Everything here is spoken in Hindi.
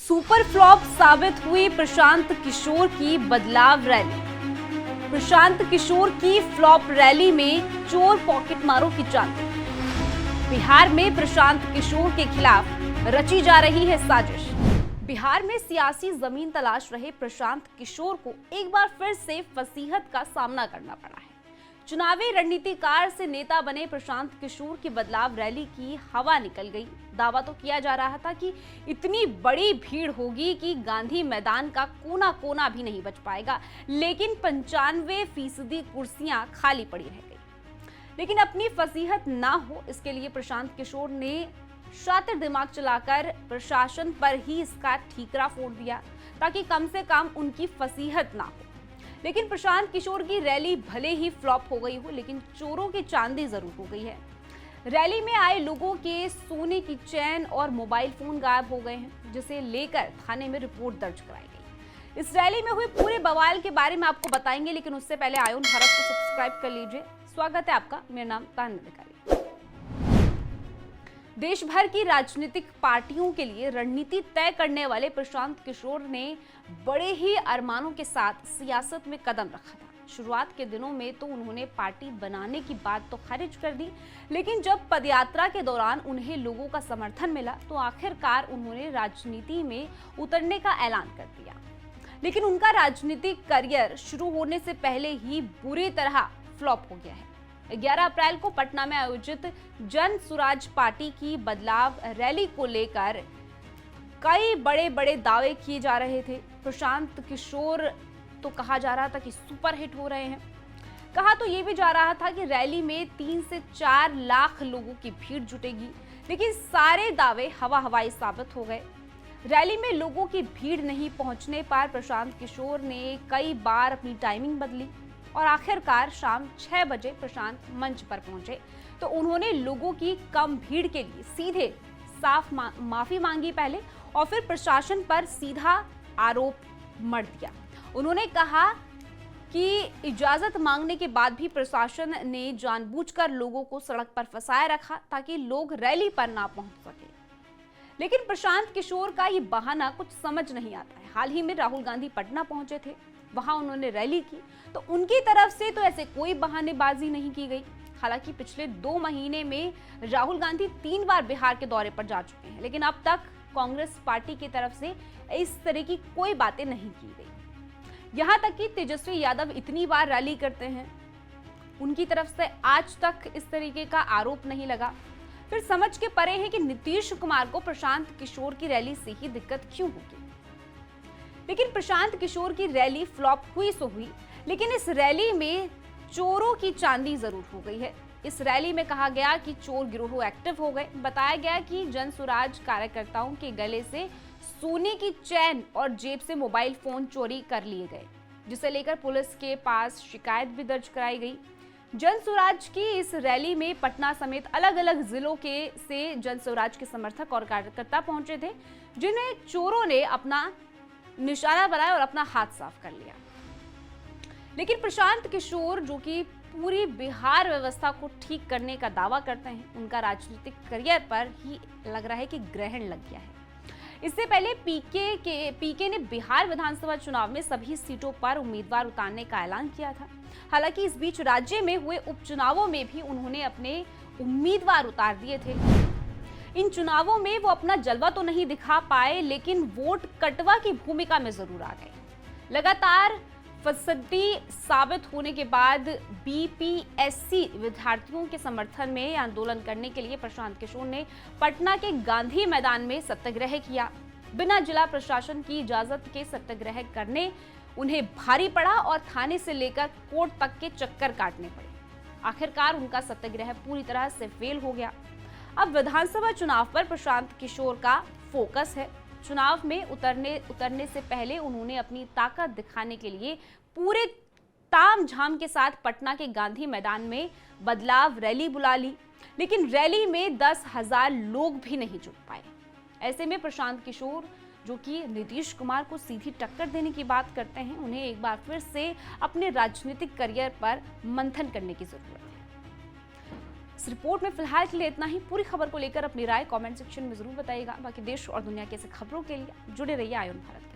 सुपर फ्लॉप साबित हुई प्रशांत किशोर की बदलाव रैली। प्रशांत किशोर की फ्लॉप रैली में चोर पॉकेट मारों की चांदी। बिहार में प्रशांत किशोर के खिलाफ रची जा रही है साजिश। बिहार में सियासी जमीन तलाश रहे प्रशांत किशोर को एक बार फिर से फसीहत का सामना करना पड़ा है। चुनावी रणनीतिकार से नेता बने प्रशांत किशोर की बदलाव रैली की हवा निकल गई। दावा तो किया जा रहा था कि इतनी बड़ी भीड़ होगी कि गांधी मैदान का कोना कोना भी नहीं बच पाएगा, लेकिन 95% कुर्सियां खाली पड़ी रह गई। लेकिन अपनी फसीहत ना हो, इसके लिए प्रशांत किशोर ने शातिर दिमाग चलाकर प्रशासन पर ही इसका ठीकरा फोड़ दिया ताकि कम से कम उनकी फसीहत ना हो। लेकिन प्रशांत किशोर की रैली भले ही फ्लॉप हो गई हो, लेकिन चोरों की चांदी जरूर हो गई है। रैली में आए लोगों के सोने की चेन और मोबाइल फोन गायब हो गए हैं, जिसे लेकर थाने में रिपोर्ट दर्ज कराई गई। इस रैली में हुए पूरे बवाल के बारे में आपको बताएंगे, लेकिन उससे पहले आयोन भारत को सब्सक्राइब कर लीजिए। स्वागत है आपका, मेरा नाम तान्या अधिकारी। देश भर की राजनीतिक पार्टियों के लिए रणनीति तय करने वाले प्रशांत किशोर ने बड़े ही अरमानों के साथ सियासत में कदम रखा था। शुरुआत के दिनों में तो उन्होंने पार्टी बनाने की बात तो खारिज कर दी, लेकिन जब पदयात्रा के दौरान उन्हें लोगों का समर्थन मिला तो आखिरकार उन्होंने राजनीति में उतरने का ऐलान कर दिया। लेकिन उनका राजनीतिक करियर शुरू होने से पहले ही बुरी तरह फ्लॉप हो गया है। 11 अप्रैल को पटना में आयोजित जन सुराज पार्टी की बदलाव रैली को लेकर कई बड़े बड़े दावे किए जा रहे थे। प्रशांत किशोर तो कहा जा रहा था कि सुपर हिट हो रहे हैं। कहा तो ये भी जा रहा था कि रैली में 3 से 4 लाख लोगों की भीड़ जुटेगी, लेकिन सारे दावे हवा हवाई साबित हो गए। रैली में लोगों की भीड़ नहीं पहुंचने पर प्रशांत किशोर ने कई बार अपनी टाइमिंग बदली और आखिरकार शाम 6 बजे प्रशांत मंच पर पहुंचे तो उन्होंने लोगों की कम भीड़ के लिए सीधे साफ माफी मांगी पहले, और फिर प्रशासन पर सीधा आरोप मढ़ दिया। उन्होंने कहा कि इजाजत मांगने के बाद भी प्रशासन ने जानबूझकर लोगों को सड़क पर फंसाए रखा ताकि लोग रैली पर ना पहुंच सके। लेकिन प्रशांत किशोर का ये बहाना कुछ समझ नहीं आता है। हाल ही में राहुल गांधी पटना पहुंचे थे, वहां उन्होंने रैली की, तो उनकी तरफ से तो ऐसे कोई बहानेबाजी नहीं की गई। हालांकि पिछले 2 महीने में राहुल गांधी 3 बार बिहार के दौरे पर जा चुके हैं, लेकिन अब तक कांग्रेस पार्टी की तरफ से इस तरह की कोई बातें नहीं की गई। यहां तक कि तेजस्वी यादव इतनी बार रैली करते हैं, उनकी तरफ से आज तक इस तरीके का आरोप नहीं लगा। फिर समझ के परे है कि नीतीश कुमार को प्रशांत किशोर की रैली से ही दिक्कत क्यों होगी। लेकिन प्रशांत किशोर की रैली फ्लॉप हुई सो हुई, लेकिन इस रैली में चोरों की चांदी जरूर हो गई है। इस रैली में कहा गया कि चोर गिरोह एक्टिव हो गए। बताया गया कि जन सुराज कार्यकर्ताओं के गले से सोने की चैन और जेब से मोबाइल फोन चोरी कर लिए गए, जिसे लेकर पुलिस के पास शिकायत भी दर्ज कराई गई। जन सुराज की इस रैली में पटना समेत अलग अलग जिलों के से जन सुराज के समर्थक और कार्यकर्ता पहुंचे थे, जिन्हें चोरों ने अपना निशाना बनाया और अपना हाथ साफ कर लिया। लेकिन प्रशांत किशोर, जो कि पूरी बिहार व्यवस्था को ठीक करने का दावा करते हैं, उनका राजनीतिक करियर पर ही लग रहा है कि ग्रहण लग गया है। इससे पहले पीके ने बिहार विधानसभा चुनाव में सभी सीटों पर उम्मीदवार उतारने का ऐलान किया था। हालांकि इस बीच राज्य में हुए उपचुनावों में भी उन्होंने अपने उम्मीदवार उतार दिए थे। इन चुनावों में वो अपना जलवा तो नहीं दिखा पाए, लेकिन वोट कटवा की भूमिका में जरूर आ गए। लगातार फसदी साबित होने के बाद बीपीएससी विद्यार्थियों के समर्थन में आंदोलन करने के लिए प्रशांत किशोर ने पटना के गांधी मैदान में सत्याग्रह किया। बिना जिला प्रशासन की इजाजत के सत्याग्रह करने उन्हें भारी पड़ा और थाने से लेकर कोर्ट तक के चक्कर काटने पड़े। आखिरकार उनका सत्याग्रह पूरी तरह से फेल हो गया। अब विधानसभा चुनाव पर प्रशांत किशोर का फोकस है। चुनाव में उतरने से पहले उन्होंने अपनी ताकत दिखाने के लिए पूरे तामझाम के साथ पटना के गांधी मैदान में बदलाव रैली बुला ली, लेकिन रैली में 10,000 लोग भी नहीं जुट पाए। ऐसे में प्रशांत किशोर, जो कि नीतीश कुमार को सीधी टक्कर देने की बात करते हैं, उन्हें एक बार फिर से अपने राजनीतिक करियर पर मंथन करने की जरूरत है। इस रिपोर्ट में फिलहाल के लिए इतना ही। पूरी खबर को लेकर अपनी राय कमेंट सेक्शन में जरूर बताइएगा। बाकी देश और दुनिया की ऐसी खबरों के लिए जुड़े रहिए आयुन भारत।